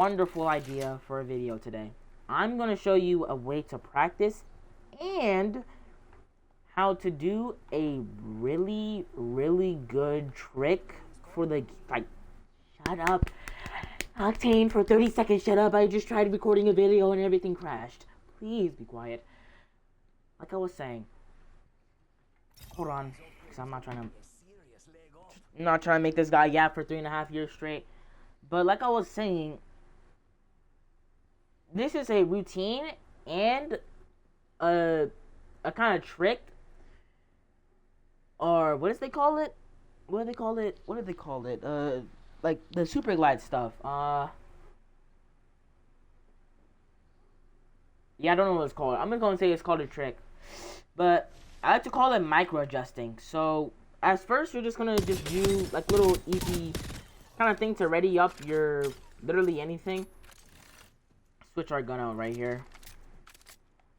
wonderful idea for a video today. I'm going to show you a way to practice and how to do a really good trick for the, shut up. Octane, for 30 seconds, shut up. I just tried recording a video and everything crashed. Please be quiet. Like I was saying. Hold on, because I'm not trying to make this guy yap for 3.5 years straight. But like I was saying, this is a routine and a kind of trick, or what does they call it? What do they call it? Like the super glide stuff. Yeah, I don't know what it's called. I'm just gonna say it's called a trick, but I like to call it micro adjusting. So as first, you're just gonna do like little easy kind of thing to ready up your literally anything. Switch our gun out right here.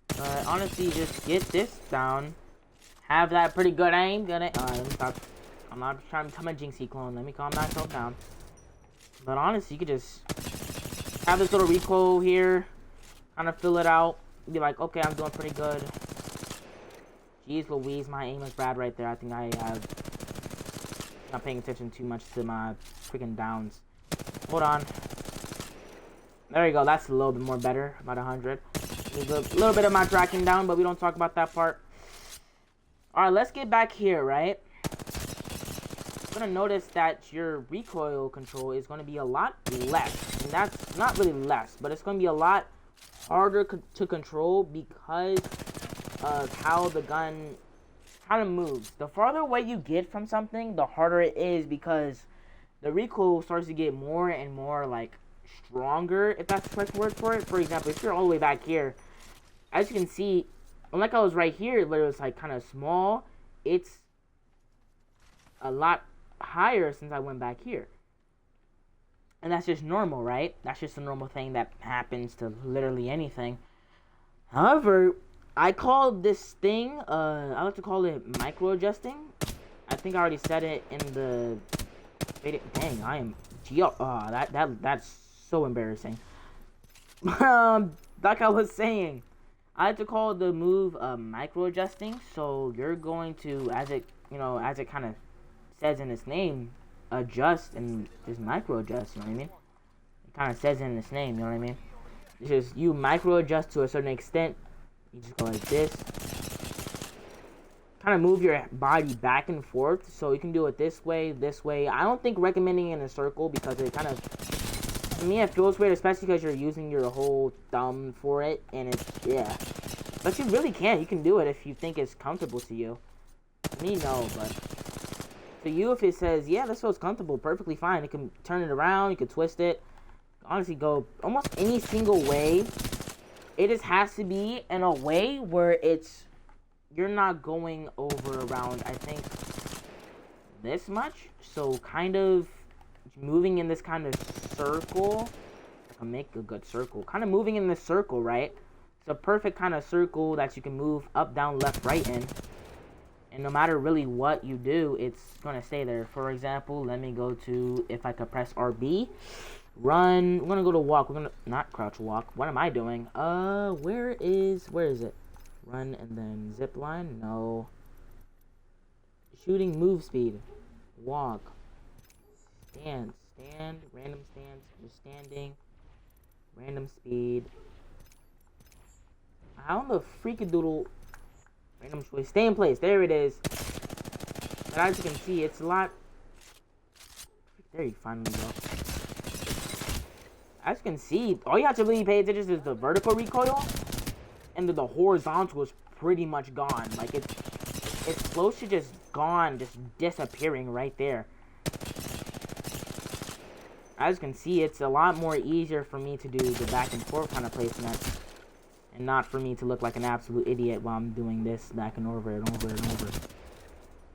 But honestly, just get this down. Have that pretty good aim. Let me stop. I'm not trying to become a Jinxie clone. Let me calm myself down. But honestly, you could just have this little recoil here. Kind of fill it out. Be like, okay, I'm doing pretty good. Jeez Louise, my aim is bad right there. I think I have not paying attention too much to my freaking downs. Hold on. There you go. That's a little bit more better. About 100. There's a little bit of my tracking down, but we don't talk about that part. Alright, let's get back here, right? You're going to notice that your recoil control is going to be a lot less. And that's not really less, but it's going to be a lot harder to control because of how the gun kind of moves. The farther away you get from something, the harder it is because the recoil starts to get more and more like stronger, if that's the correct word for it. For example, if you're all the way back here, as you can see, unlike I was right here where it was like kind of small, it's a lot higher since I went back here. And that's just normal, right? That's just a normal thing that happens to literally anything. However, I call this thing, I like to call it micro adjusting. I think I already said it in the video. Dang, I am that's so embarrassing. Like I was saying, I like to call the move micro adjusting. So you're going to, as it kind of says in its name, adjust and just micro adjust. You know what I mean? It kind of says in its name. You know what I mean? It's just you micro adjust to a certain extent. You just go like this. Kind of move your body back and forth. So you can do it this way, this way. I don't think recommending in a circle because it kind of, to me, it feels weird, especially because you're using your whole thumb for it. And it's, yeah. But you really can. You can do it if you think it's comfortable to you. Me, no, but to you, if it says, yeah, this feels comfortable, perfectly fine. You can turn it around. You can twist it. Honestly, go almost any single way. It just has to be in a way where you're not going over around, I think, this much. So kind of moving in this kind of circle. I can make a good circle. Kind of moving in this circle, right? It's a perfect kind of circle that you can move up, down, left, right in. And no matter really what you do, it's going to stay there. For example, let me go to, if I could press RB. Run. We're gonna go to walk. We're gonna not crouch walk. What am I doing? Where is it? Run and then zip line. No. Shooting move speed. Walk. Stand. Random stance. Just standing. Random speed. How the freakadoodle? Random choice. Stay in place. There it is. But as you can see, it's a lot. There you finally go. As you can see, all you have to really pay attention to is the vertical recoil, and the horizontal is pretty much gone. Like it's close to just gone, just disappearing right there. As you can see, it's a lot more easier for me to do the back and forth kind of placement, and not for me to look like an absolute idiot while I'm doing this back and over and over and over.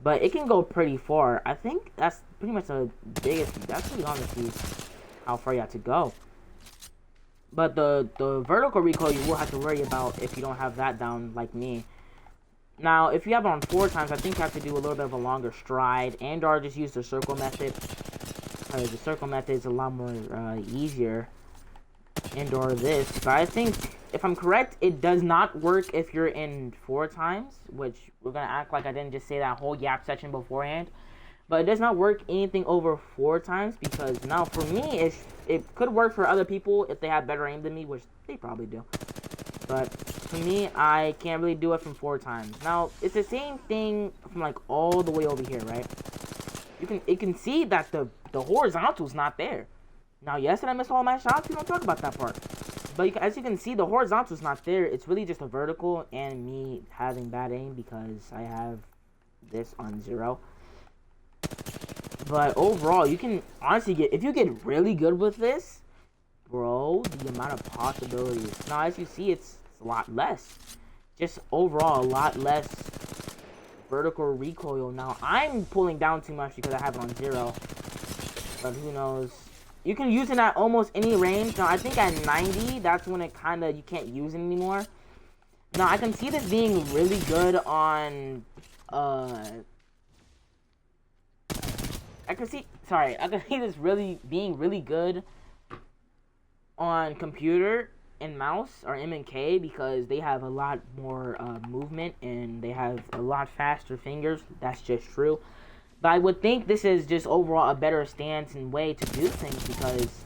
But it can go pretty far. I think that's pretty much the biggest. That's really honestly how far you have to go. But the vertical recoil you will have to worry about if you don't have that down like me. Now, if you have it on 4 times, I think you have to do a little bit of a longer stride and or just use the circle method. The circle method is a lot more easier and or this. But I think, if I'm correct, it does not work if you're in 4 times, which we're gonna act like I didn't just say that whole yap section beforehand. But it does not work anything over 4 times, because now for me, it could work for other people if they have better aim than me, which they probably do. But for me, I can't really do it from 4 times. Now, it's the same thing from like all the way over here, right? You can see that the horizontal's not there. Now, yes, did I miss all my shots? We don't talk about that part. But as you can see, the horizontal's not there. It's really just a vertical and me having bad aim because I have this on 0. But overall, you can honestly get, if you get really good with this, bro, the amount of possibilities. Now, as you see, it's a lot less. Just overall, a lot less vertical recoil. Now, I'm pulling down too much because I have it on 0. But who knows? You can use it at almost any range. Now, I think at 90, that's when it kind of, you can't use it anymore. Now, I can see this being really good on, I can see this being really good on computer and mouse or M&K because they have a lot more movement and they have a lot faster fingers. That's just true. But I would think this is just overall a better stance and way to do things because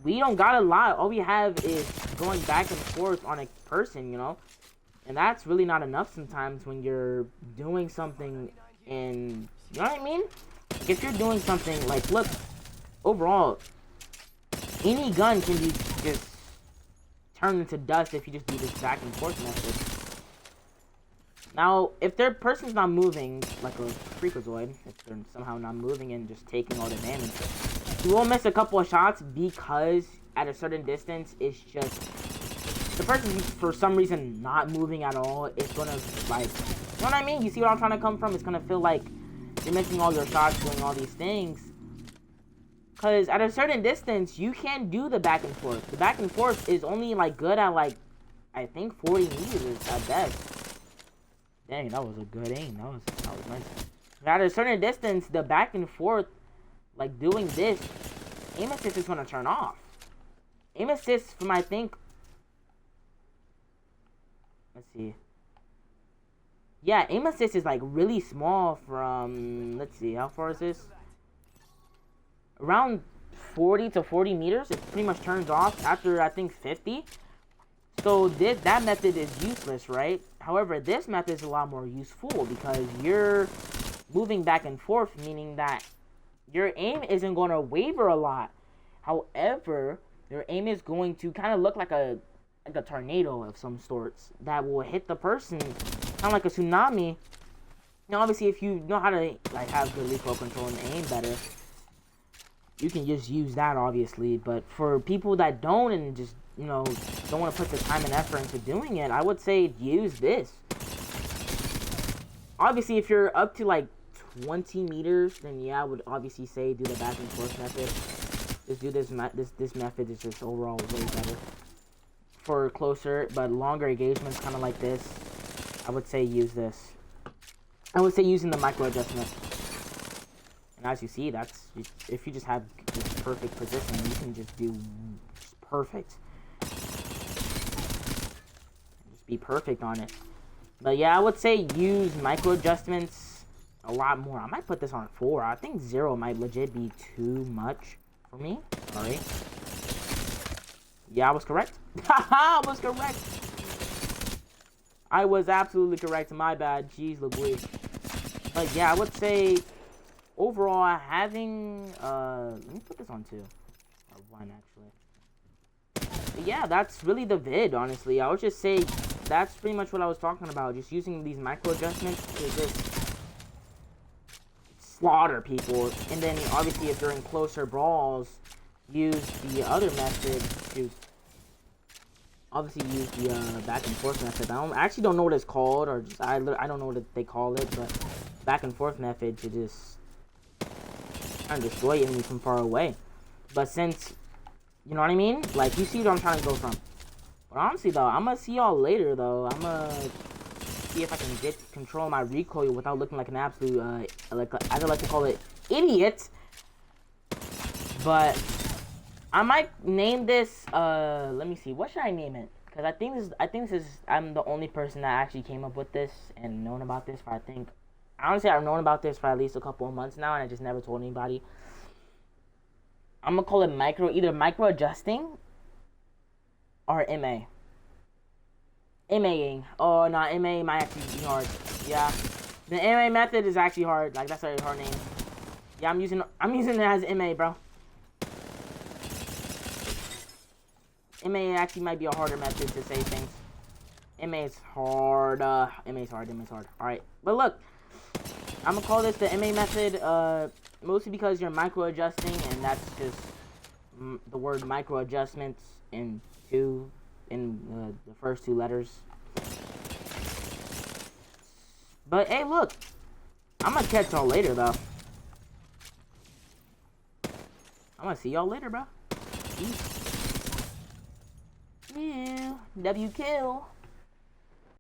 we don't got a lot. All we have is going back and forth on a person, you know? And that's really not enough sometimes when you're doing something and, you know what I mean? If you're doing something like, look, overall, any gun can be just turned into dust if you just do this back and forth method. Now, if their person's not moving, like a Freakazoid, if they're somehow not moving and just taking all the damage, you will miss a couple of shots because at a certain distance, it's just, the person for some reason not moving at all, it's gonna, like, you know what I mean? You see what I'm trying to come from? It's gonna feel like you're missing all your shots, doing all these things. Because at a certain distance, you can't do the back and forth. The back and forth is only, like, good at, like, I think 40 meters at best. Dang, that was a good aim. That was nice. At a certain distance, the back and forth, like doing this, aim assist is gonna turn off. Aim assist from, I think, let's see. Yeah, aim assist is like really small from, let's see, how far is this? Around 40 to 40 meters. It pretty much turns off after, I think, 50. So that method is useless, right? However, this method is a lot more useful because you're moving back and forth, meaning that your aim isn't going to waver a lot. However, your aim is going to kind of look like a tornado of some sorts that will hit the person, kind of like a tsunami. Now, obviously, if you know how to like have good recoil control and aim better, you can just use that, obviously. But for people that don't and just, you know, don't want to put the time and effort into doing it, I would say use this. Obviously, if you're up to like 20 meters, then yeah, I would obviously say do the back and forth method. Just do this method is just overall way better. For closer but longer engagements, kind of like this, I would say use this. I would say using the micro adjustment. And as you see, that's, if you just have this perfect position, you can just do just perfect. Just be perfect on it. But yeah, I would say use micro adjustments a lot more. I might put this on 4. I think 0 might legit be too much for me. Sorry. Yeah, I was correct. I was correct. I was absolutely correct. My bad. Jeez Louise. But yeah, I would say overall having let me put this on 2 or 1 actually. But yeah, that's really the vid, honestly. I would just say that's pretty much what I was talking about. Just using these micro adjustments to just slaughter people. And then obviously if you're in closer brawls, use the other method to obviously use the back and forth method. I actually don't know what it's called, or just I don't know what they call it, but back and forth method to just kind of destroy enemies from far away. But since, you know what I mean? Like, you see what I'm trying to go from. But honestly, though, I'm gonna see y'all later, though. I'm gonna see if I can get control of my recoil without looking like an absolute, I like to call it, idiot. But I might name this, let me see, what should I name it? Because I think this is, I'm the only person that actually came up with this and known about this for, I think, honestly, I've known about this for at least a couple of months now, and I just never told anybody. I'm gonna call it either micro adjusting or MA. MAing. Oh, no, MA might actually be hard. Yeah. The MA method is actually hard. Like, that's a hard name. Yeah, I'm using it as MA, bro. MA actually might be a harder method to say things. MA is hard. MA is hard. Alright. But look, I'm gonna call this the MA method, mostly because you're micro adjusting, and that's just the word micro adjustments in the first two letters. But hey, look, I'm gonna catch y'all later, though. I'm gonna see y'all later, bro. Peace. W kill.